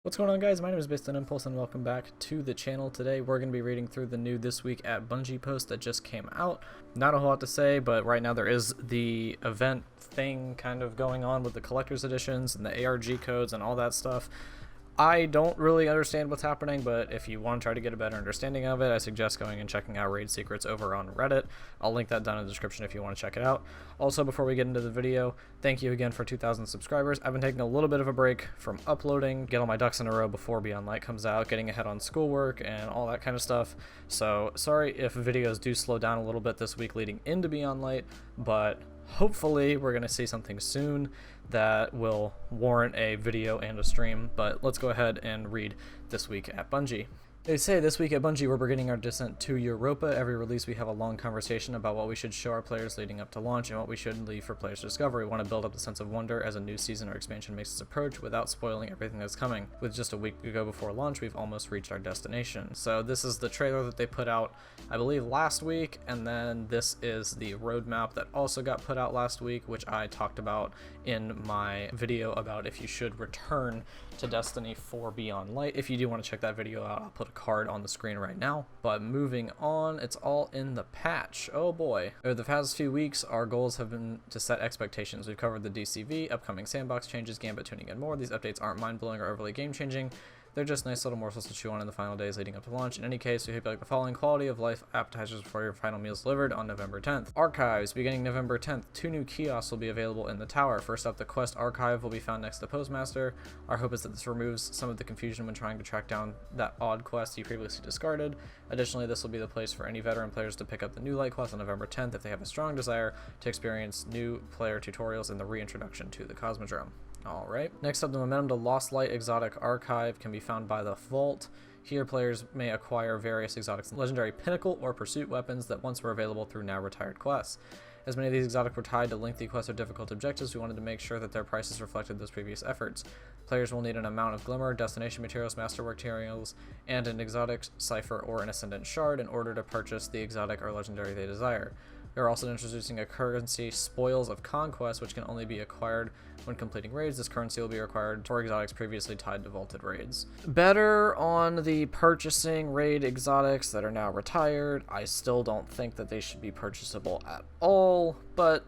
What's going on, guys? My name is BasedOnImpulse and welcome back to the channel. Today we're going to be reading through the new This Week at Bungie post that just came out. Not a whole lot to say, but right now there is the event thing kind of going on with the collector's editions and the ARG codes and all that stuff. I don't really understand what's happening, but if you want to try to get a better understanding of it, I suggest going and checking out Raid Secrets over on Reddit. I'll link that down in the description if you want to check it out. Also, before we get into the video, thank you again for 2,000 subscribers. I've been taking a little bit of a break from uploading, get all my ducks in a row before Beyond Light comes out, getting ahead on schoolwork and all that kind of stuff. So sorry if videos do slow down a little bit this week leading into Beyond Light, but hopefully we're going to see something soon that will warrant a video and a stream. But let's go ahead and read This Week at Bungie. They say this week at Bungie we're beginning our descent to Europa. Every release we have a long conversation about what we should show our players leading up to launch and what we should leave for players to discover. We want to build up the sense of wonder as a new season or expansion makes its approach without spoiling everything that's coming. With just a week to go before launch, we've almost reached our destination. So this is the trailer that they put out, I believe, last week, and then this is the roadmap that also got put out last week, which I talked about in my video about if you should return to Destiny for Beyond Light. If you do want to check that video out, I'll put a card on the screen right now. But moving on, it's all in the patch. Oh boy. Over the past few weeks, our goals have been to set expectations. We've covered the DCV, upcoming sandbox changes, gambit tuning, and more. These updates aren't mind-blowing or overly game-changing. They're just nice little morsels to chew on in the final days leading up to launch. In any case, we hope you like the following quality of life appetizers before your final meals delivered on November 10th. Archives, beginning November 10th, 2 new kiosks will be available in the tower. First up, the quest archive will be found next to Postmaster. Our hope is that this removes some of the confusion when trying to track down that odd quest you previously discarded. Additionally, this will be the place for any veteran players to pick up the new light quest on November 10th if they have a strong desire to experience new player tutorials and the reintroduction to the Cosmodrome. Alright, next up, the Momentum to Lost Light Exotic Archive can be found by the Vault. Here, players may acquire various exotics, legendary pinnacle or pursuit weapons that once were available through now retired quests. As many of these exotics were tied to lengthy quests or difficult objectives, we wanted to make sure that their prices reflected those previous efforts. Players will need an amount of glimmer, destination materials, masterwork materials, and an exotic cipher or an ascendant shard in order to purchase the exotic or legendary they desire. They're also introducing a currency, Spoils of Conquest, which can only be acquired when completing raids. This currency will be required for exotics previously tied to vaulted raids. Better on the purchasing raid exotics that are now retired. I still don't think that they should be purchasable at all, but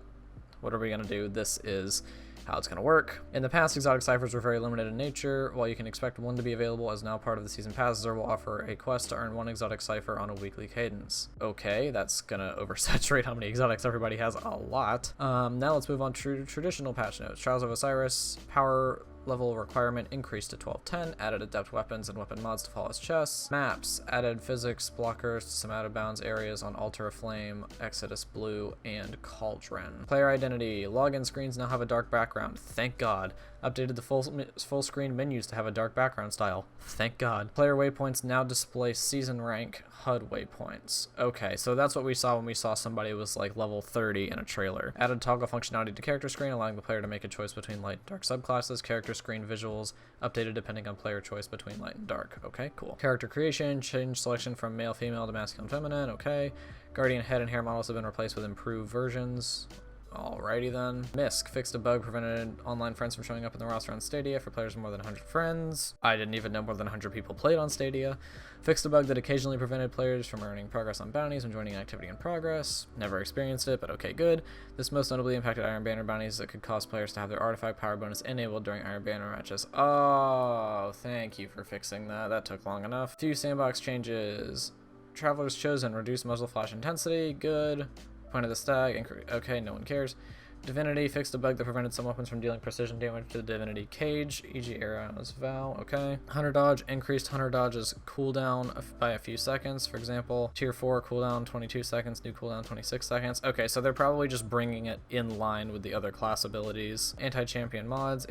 what are we going to do? This is how it's going to work. In the past, exotic ciphers were very limited in nature. While you can expect one to be available as now part of the season passes, or will offer a quest to earn one exotic cipher on a weekly cadence. Okay, that's gonna oversaturate how many exotics everybody has, a lot. Now let's move on to traditional patch notes. Trials of Osiris, power level requirement increased to 1210, added adept weapons and weapon mods to Flawless chests. Maps, added physics blockers to some out of bounds areas on Altar of Flame, Exodus Blue, and Cauldron. Player identity, login screens now have a dark background, thank God. Updated the full screen menus to have a dark background style, thank God. Player waypoints now display season rank HUD waypoints. Okay, so that's what we saw when we saw somebody was like level 30 in a trailer. Added toggle functionality to character screen, allowing the player to make a choice between light and dark subclasses. Character screen visuals updated depending on player choice between light and dark. Okay, cool. Character creation, change selection from male, female to masculine, feminine. Okay. Guardian head and hair models have been replaced with improved versions. Alrighty then. Misk fixed a bug, prevented online friends from showing up in the roster on Stadia for players with more than 100 friends. I didn't even know more than 100 people played on Stadia. Fixed a bug that occasionally prevented players from earning progress on bounties when joining an activity in progress. Never experienced it, but okay, good. This most notably impacted Iron Banner bounties that could cause players to have their artifact power bonus enabled during Iron Banner matches. Oh, thank you for fixing that. That took long enough. Few sandbox changes. Travelers chosen, reduced muzzle flash intensity, good. Point of the stag, okay, no one cares. Divinity fixed a bug that prevented some weapons from dealing precision damage to the Divinity cage, e.g. Ariana's Vow, okay. Hunter dodge, increased Hunter dodge's cooldown by a few seconds. For example, tier 4 cooldown 22 seconds, new cooldown 26 seconds. Okay, so they're probably just bringing it in line with the other class abilities. Anti-champion mods.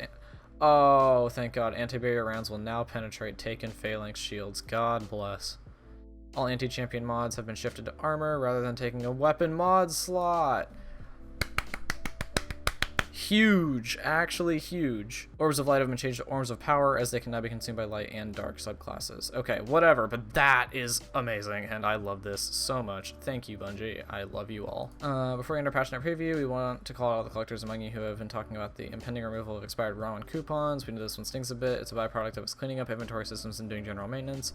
Oh, thank God. Anti-barrier rounds will now penetrate Taken Phalanx shields. God bless. All anti-champion mods have been shifted to armor rather than taking a weapon mod slot. Huge, actually huge. Orbs of light have been changed to orbs of power as they can now be consumed by light and dark subclasses. Okay, whatever, but that is amazing, and I love this so much. Thank you, Bungie. I love you all. Before we enter passionate preview, we want to call out all the collectors among you who have been talking about the impending removal of expired ROM and coupons. We know this one stings a bit. It's a byproduct of us cleaning up inventory systems and doing general maintenance.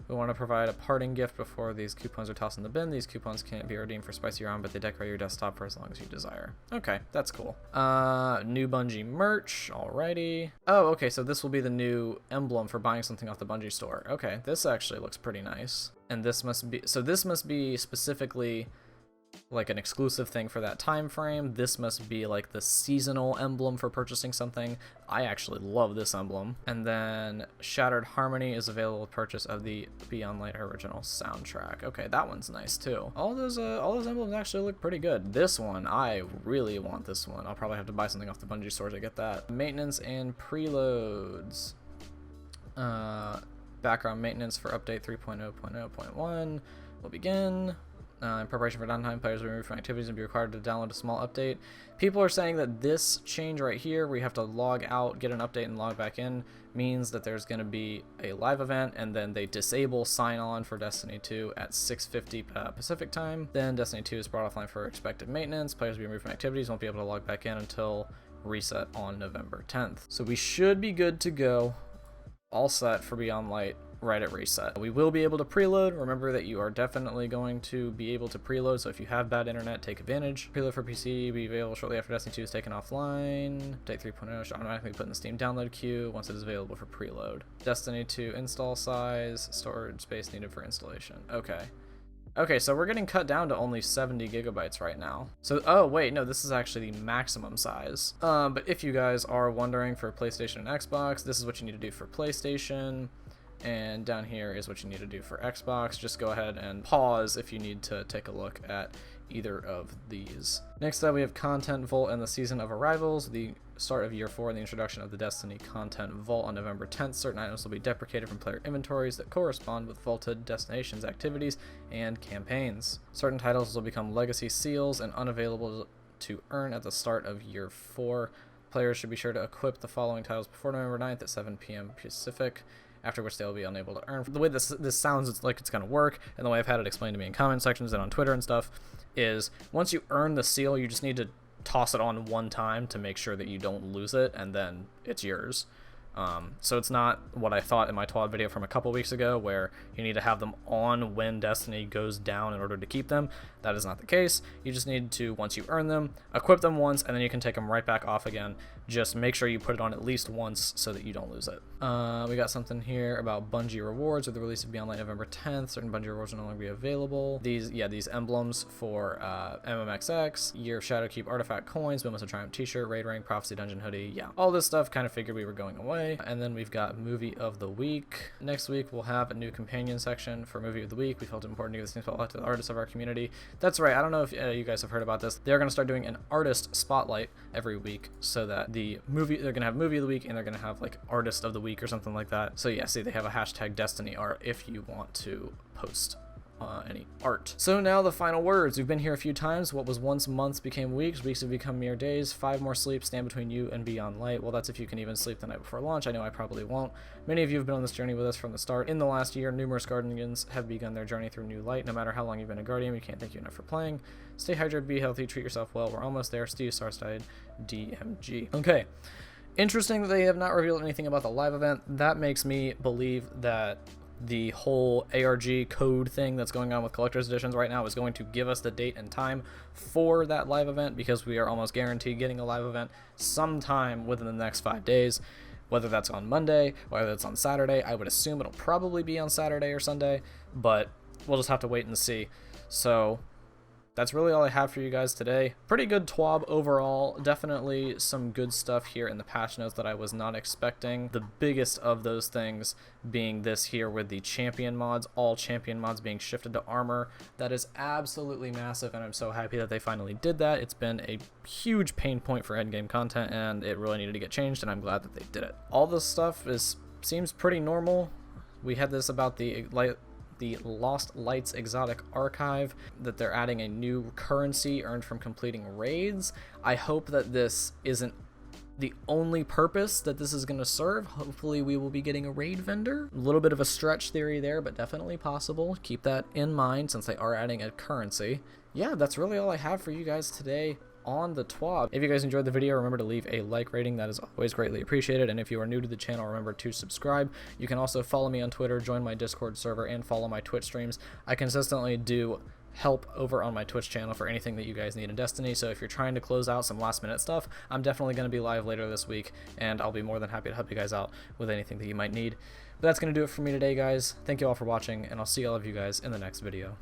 We want to provide a parting gift before these coupons are tossed in the bin. These coupons can't be redeemed for spicy ROM, but they decorate your desktop for as long as you desire. Okay, that's cool. New Bungie merch, alrighty. Oh, okay, so this will be the new emblem for buying something off the Bungie store. Okay, this actually looks pretty nice. And this must be specifically like an exclusive thing for that time frame. This must be like the seasonal emblem for purchasing something. I actually love this emblem. And then Shattered Harmony is available with purchase of the Beyond Light original soundtrack. Okay, that one's nice too. All those emblems actually look pretty good. This one, I really want this one. I'll probably have to buy something off the Bungie store to get that. Maintenance and preloads. Background maintenance for update 3.0.0.1 will begin. In preparation for downtime, players will be removed from activities and be required to download a small update. People are saying that this change right here, where you have to log out, get an update, and log back in, means that there's going to be a live event, and then they disable sign-on for Destiny 2 at 6:50 Pacific time. Then Destiny 2 is brought offline for expected maintenance. Players will be removed from activities, won't be able to log back in until reset on November 10th. So we should be good to go, all set for Beyond Light right at reset. We will be able to preload. Remember that you are definitely going to be able to preload, so if you have bad internet, take advantage. Preload for PC will be available shortly after Destiny 2 is taken offline. Update 3.0 should automatically be put in the Steam download queue once it is available for preload. Destiny 2 install size, storage space needed for installation. Okay, so we're getting cut down to only 70 gigabytes right now. So, oh wait, no, this is actually the maximum size. But if you guys are wondering for PlayStation and Xbox, this is what you need to do for PlayStation. And down here is what you need to do for Xbox. Just go ahead and pause if you need to take a look at either of these. Next up, we have Content Vault and the Season of Arrivals, the start of Year 4 and the introduction of the Destiny Content Vault on November 10th. Certain items will be deprecated from player inventories that correspond with vaulted destinations, activities, and campaigns. Certain titles will become legacy seals and unavailable to earn at the start of Year 4. Players should be sure to equip the following titles before November 9th at 7 p.m. Pacific, after which they'll be unable to earn. The way this sounds, it's like it's going to work, and the way I've had it explained to me in comment sections and on Twitter and stuff, is once you earn the seal, you just need to toss it on one time to make sure that you don't lose it, and then it's yours. So it's not what I thought in my TWAB video from a couple weeks ago, where you need to have them on when Destiny goes down in order to keep them. That is not the case. You just need to, once you earn them, equip them once, and then you can take them right back off again. Just make sure you put it on at least once so that you don't lose it. We got something here about Bungie rewards. With the release of Beyond Light November 10th, certain Bungie rewards will no longer be available. These emblems for MMXX, Year of Shadowkeep artifact coins, Moments of Triumph t-shirt, raid ring, prophecy dungeon hoodie. Yeah, all this stuff kind of figured we were going away. And then we've got Movie of the Week. Next week we'll have a new companion section for Movie of the Week. We felt it important to give this new spotlight to the artists of our community. That's right, I don't know if you guys have heard about this. They're going to start doing an artist spotlight every week, so that they're going to have Movie of the Week, and they're going to have like Artist of the Week or something like that. So yeah, see, they have a hashtag Destiny art if you want to post any art. So now the final words. We've been here a few times. What was once months became weeks. Weeks have become mere days. 5 more sleeps stand between you and Beyond Light. Well, that's if you can even sleep the night before launch. I know I probably won't. Many of you have been on this journey with us from the start. In the last year, numerous Guardians have begun their journey through new light. No matter how long you've been a Guardian, we can't thank you enough for playing. Stay hydrated, be healthy, treat yourself well. We're almost there. Steve Starstide, DMG. Okay. Interesting that they have not revealed anything about the live event. That makes me believe that the whole ARG code thing that's going on with collector's editions right now is going to give us the date and time for that live event, because we are almost guaranteed getting a live event sometime within the next 5 days. Whether that's on Monday, whether it's on Saturday, I would assume it'll probably be on Saturday or Sunday, but we'll just have to wait and see. So that's really all I have for you guys today. Pretty good TWAB overall. Definitely some good stuff here in the patch notes that I was not expecting. The biggest of those things being this here with the champion mods, all champion mods being shifted to armor. That is absolutely massive, and I'm so happy that they finally did that. It's been a huge pain point for endgame content, and it really needed to get changed, and I'm glad that they did it. All this stuff seems pretty normal. We had this about the the Lost Lights exotic archive, that they're adding a new currency earned from completing raids. I hope that this isn't the only purpose that this is going to serve. Hopefully we will be getting a raid vendor. A little bit of a stretch theory there, but definitely possible. Keep that in mind since they are adding a currency. Yeah, that's really all I have for you guys today on the TWAB. If you guys enjoyed the video, remember to leave a like rating. That is always greatly appreciated. And if you are new to the channel, remember to subscribe. You can also follow me on Twitter, join my Discord server, and follow my Twitch streams. I consistently do help over on my Twitch channel for anything that you guys need in Destiny. So if you're trying to close out some last minute stuff, I'm definitely going to be live later this week, and I'll be more than happy to help you guys out with anything that you might need. But that's going to do it for me today, guys. Thank you all for watching, and I'll see all of you guys in the next video.